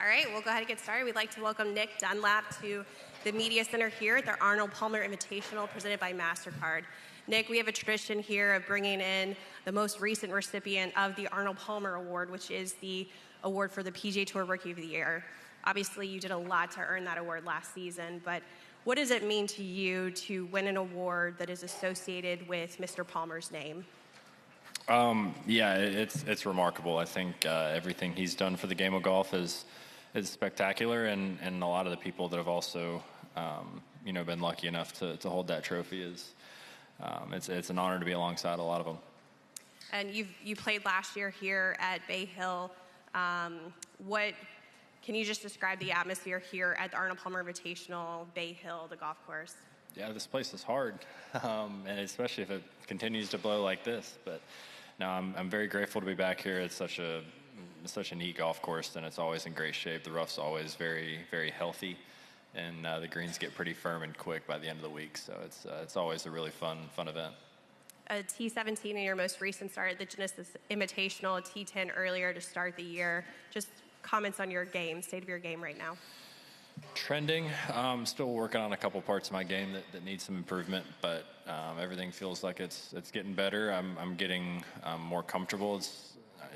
All right, we'll go ahead and get started. We'd like to welcome Nick Dunlap to the Media Center here at the Arnold Palmer Invitational presented by MasterCard. Nick, we have a tradition here of bringing in the most recent recipient of the Arnold Palmer Award, which is the award for the PGA Tour Rookie of the Year. Obviously, you did a lot to earn that award last season, but what does it mean to you to win an award that is associated with Mr. Palmer's name? Yeah, it's remarkable. I think everything he's done for the game of golf is spectacular, and a lot of the people that have also been lucky enough to hold that trophy is it's an honor to be alongside a lot of them. And you played last year here at Bay Hill. Can you just describe the atmosphere here at the Arnold Palmer Invitational, Bay Hill, the golf course? Yeah, this place is hard, and especially if it continues to blow like this. But no, I'm very grateful to be back here. It's such a neat golf course, and it's always in great shape. The rough's always very, very healthy, and the greens get pretty firm and quick by the end of the week. So it's always a really fun event. A T17 in your most recent start at the Genesis Invitational, a T10 earlier to start the year. Just comments on your game, state of your game right now. Trending. Still working on a couple parts of my game that need some improvement, but everything feels like it's getting better. I'm getting more comfortable.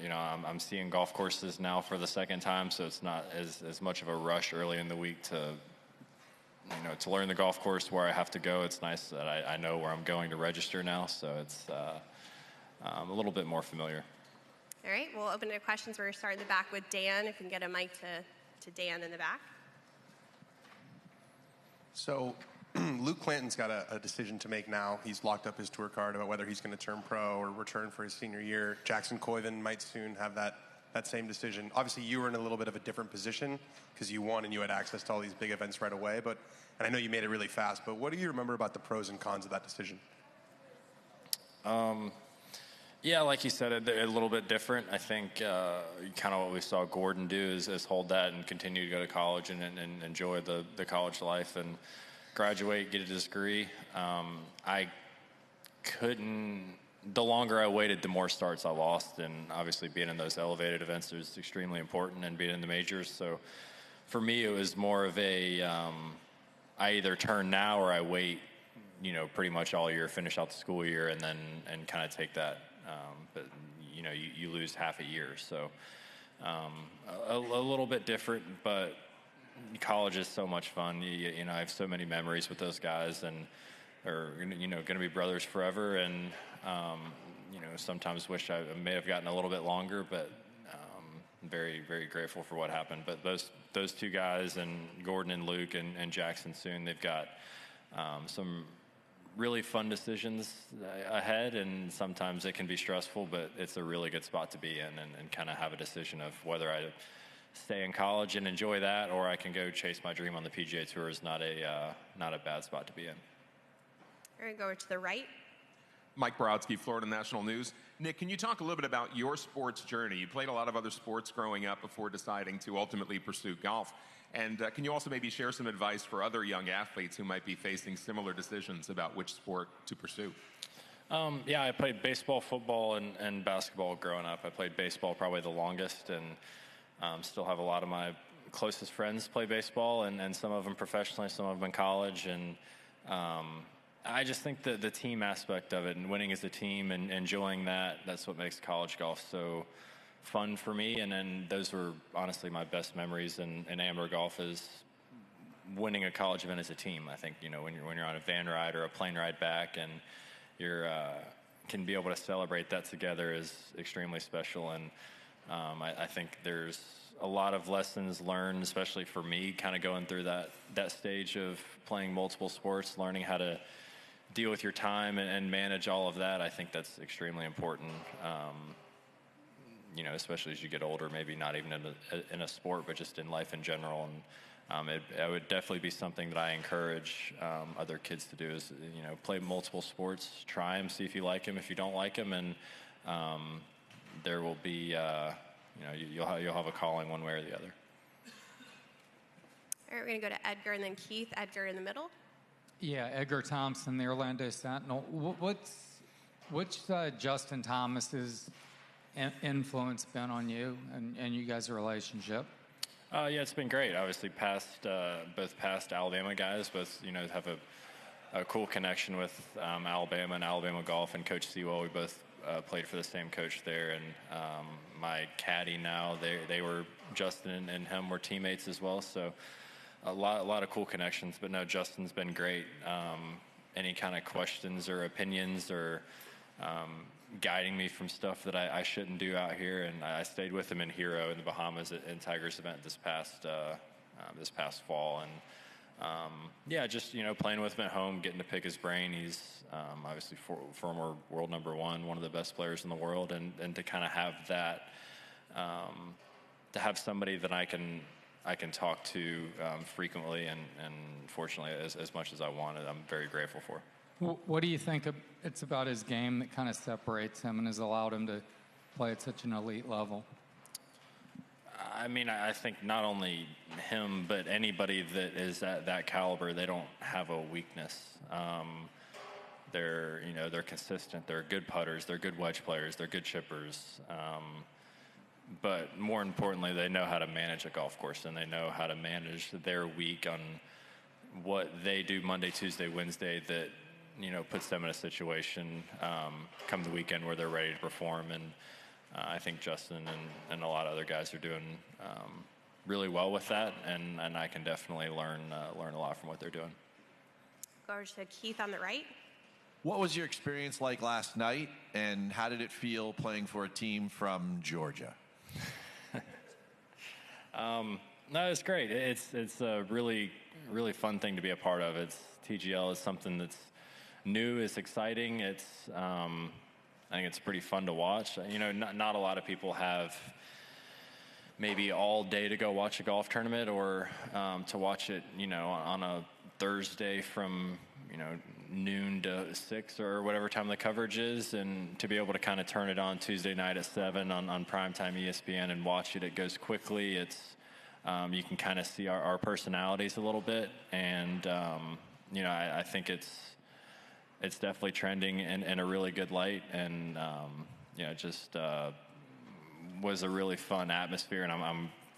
I'm seeing golf courses now for the second time, so it's not as much of a rush early in the week to learn the golf course where I have to go. It's nice that I know where I'm going to register now, so it's a little bit more familiar. All right, we'll open to questions. We're going to start in the back with Dan. If we can get a mic to Dan in the back. So Luke Clanton's got a decision to make now. He's locked up his tour card about whether he's going to turn pro or return for his senior year. Jackson Coyven might soon have that same decision. Obviously, you were in a little bit of a different position because you won and you had access to all these big events right away. And I know you made it really fast, but what do you remember about the pros and cons of that decision? Yeah, like you said, a little bit different. I think kind of what we saw Gordon do is hold that and continue to go to college and enjoy the college life and graduate, get a degree. I couldn't. The longer I waited, the more starts I lost, and obviously being in those elevated events is extremely important, and being in the majors. So for me, it was more of a I either turn now or I wait, pretty much all year, finish out the school year, and kind of take that. But you lose half a year, so a little bit different. But college is so much fun. I have so many memories with those guys, and are going to be brothers forever. And sometimes wish I may have gotten a little bit longer, but I'm very, very grateful for what happened. But those two guys, and Gordon and Luke and Jackson soon, they've got some really fun decisions ahead, and sometimes it can be stressful, but it's a really good spot to be in and kind of have a decision of whether I stay in college and enjoy that, or I can go chase my dream on the PGA Tour. Is not a bad spot to be in. We're going to go over to the right. Mike Borowski, Florida National News. Nick, can you talk a little bit about your sports journey? You played a lot of other sports growing up before deciding to ultimately pursue golf. And can you also maybe share some advice for other young athletes who might be facing similar decisions about which sport to pursue? Yeah, I played baseball, football, and basketball growing up. I played baseball probably the longest, and still have a lot of my closest friends play baseball, and some of them professionally, some of them in college. And I just think that the team aspect of it and winning as a team and enjoying that's what makes college golf so fun for me. And then those were honestly my best memories in amateur golf, is winning a college event as a team. I think when you're on a van ride or a plane ride back, and you're can be able to celebrate that together is extremely special. And I think there's a lot of lessons learned, especially for me, kind of going through that stage of playing multiple sports, learning how to deal with your time and manage all of that. I think that's extremely important. Especially as you get older, maybe not even in a sport, but just in life in general. And it would definitely be something that I encourage other kids to do is, play multiple sports, try them, see if you like them, if you don't like them, and there will be, you'll have a calling one way or the other. All right, we're going to go to Edgar and then Keith. Edgar in the middle. Yeah, Edgar Thompson, the Orlando Sentinel. What's Justin Thomas's influence been on you and you guys' relationship? Yeah, it's been great. Obviously, both past Alabama guys, both have a cool connection with Alabama and Alabama golf, and Coach Sewell. We both played for the same coach there, and my caddy now, they were Justin and him were teammates as well. So a lot of cool connections. But no, Justin's been great. Any kind of questions or opinions or guiding me from stuff that I shouldn't do out here, and I stayed with him in Hero in the Bahamas in Tiger's event this past fall, and yeah, just playing with him at home, getting to pick his brain. He's obviously former world number one of the best players in the world, and to kind of have that, to have somebody that I can talk to frequently, and fortunately as much as I wanted, I'm very grateful for. What do you think it's about his game that kind of separates him and has allowed him to play at such an elite level? I mean, I think not only him, but anybody that is at that caliber, they don't have a weakness. They're consistent. They're good putters. They're good wedge players. They're good chippers. But more importantly, they know how to manage a golf course, and they know how to manage their week on what they do Monday, Tuesday, Wednesday that puts them in a situation come the weekend where they're ready to perform. And I think Justin and a lot of other guys are doing really well with that, and I can definitely learn a lot from what they're doing. Go to Keith on the right. What was your experience like last night, and how did it feel playing for a team from Georgia? No, it's great. It's a really fun thing to be a part of. TGL is something that's new. It's exciting. It's I think it's pretty fun to watch. Not a lot of people have maybe all day to go watch a golf tournament, or to watch it on a Thursday from noon to 6 or whatever time the coverage is, and to be able to kind of turn it on Tuesday night at 7 on primetime ESPN and watch it. It goes quickly. It's you can kind of see our personalities a little bit, and I think it's definitely trending in a really good light, and just was a really fun atmosphere, and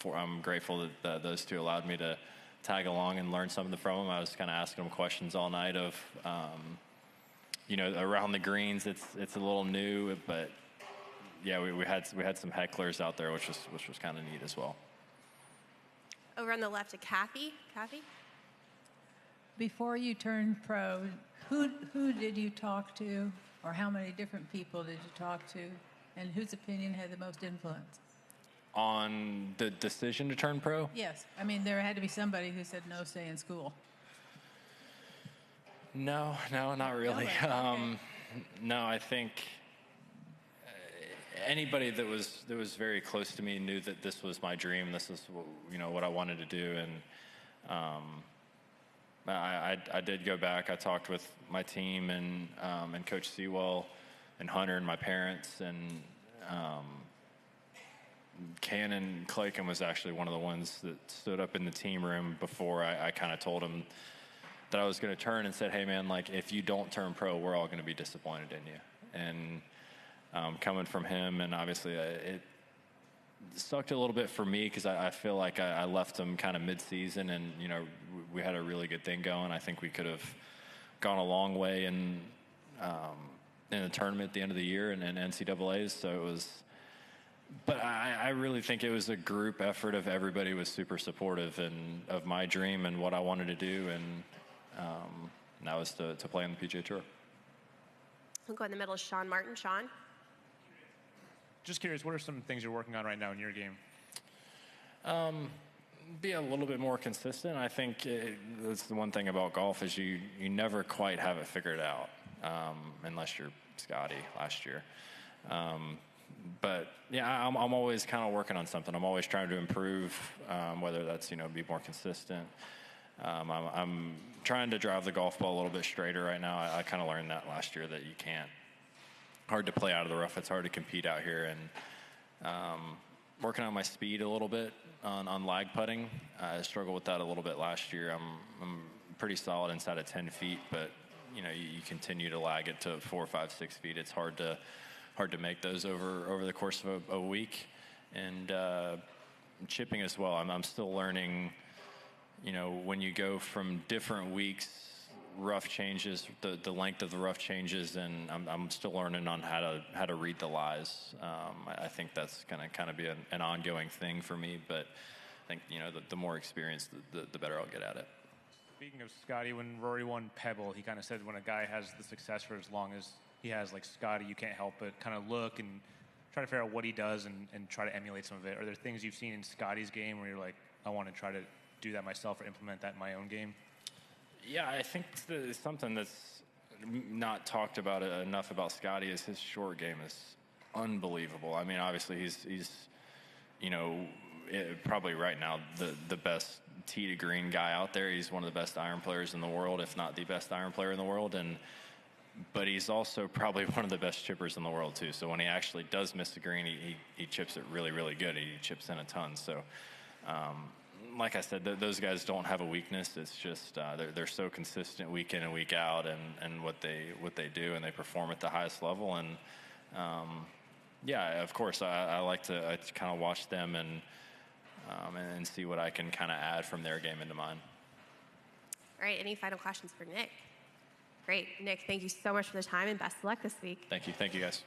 I'm grateful that those two allowed me to tag along and learn something from them. I was kind of asking them questions all night of around the greens. It's a little new, but yeah, we had some hecklers out there, which was kind of neat as well. Over on the left to Kathy. Kathy? Before you turned pro, who did you talk to, or how many different people did you talk to, and whose opinion had the most influence? On the decision to turn pro? Yes. I mean, there had to be somebody who said, no, stay in school. No, not really. Okay. No, I think anybody that was very close to me knew that this was my dream. This is what I wanted to do, and I did go back. I talked with my team and Coach Sewell and Hunter and my parents, and Cannon Clayton was actually one of the ones that stood up in the team room before I kind of told him that I was going to turn, and said, hey man, like, if you don't turn pro, we're all going to be disappointed in you. And coming from him, and obviously it sucked a little bit for me, because I feel like I left him kind of mid-season, and we had a really good thing going. I think we could have gone a long way in the tournament at the end of the year and NCAAs. So it was, but I really think it was a group effort of everybody was super supportive and of my dream and what I wanted to do, and that was to play on the PGA Tour. We'll go in the middle, Sean Martin. Sean? Just curious, what are some things you're working on right now in your game? Be a little bit more consistent. I think that's the one thing about golf is you never quite have it figured out, unless you're Scotty last year. But yeah, I'm always kind of working on something. I'm always trying to improve, whether that's be more consistent. I'm trying to drive the golf ball a little bit straighter right now. I kind of learned that last year, that you can't. Hard to play out of the rough. It's hard to compete out here, and working on my speed a little bit on lag putting. I struggled with that a little bit last year. I'm pretty solid inside of 10 feet, but you continue to lag it to 4, 5, 6 feet. It's hard to make those over the course of a week, and chipping as well. I'm still learning. When you go from different weeks, rough changes, the length of the rough changes, and I'm still learning on how to read the lies. I think that's going to kind of be an ongoing thing for me, but I think the more experience, the better I'll get at it. Speaking of Scotty, when Rory won Pebble, he kind of said when a guy has the success for as long as he has, like Scotty, you can't help but kind of look and try to figure out what he does and try to emulate some of it. Are there things you've seen in Scotty's game where you're like, I want to try to do that myself or implement that in my own game? Yeah, I think something that's not talked about enough about Scotty is his short game is unbelievable. I mean, obviously he's probably right now the best tee to green guy out there. He's one of the best iron players in the world, if not the best iron player in the world, but he's also probably one of the best chippers in the world too. So when he actually does miss the green, he chips it really, really good. He chips in a ton. So like I said, those guys don't have a weakness. It's just they're so consistent week in and week out, and what they do, and they perform at the highest level. And yeah, of course, I like to kind of watch them and see what I can kind of add from their game into mine. All right, any final questions for Nick? Great. Nick, thank you so much for the time, and best of luck this week. Thank you, guys.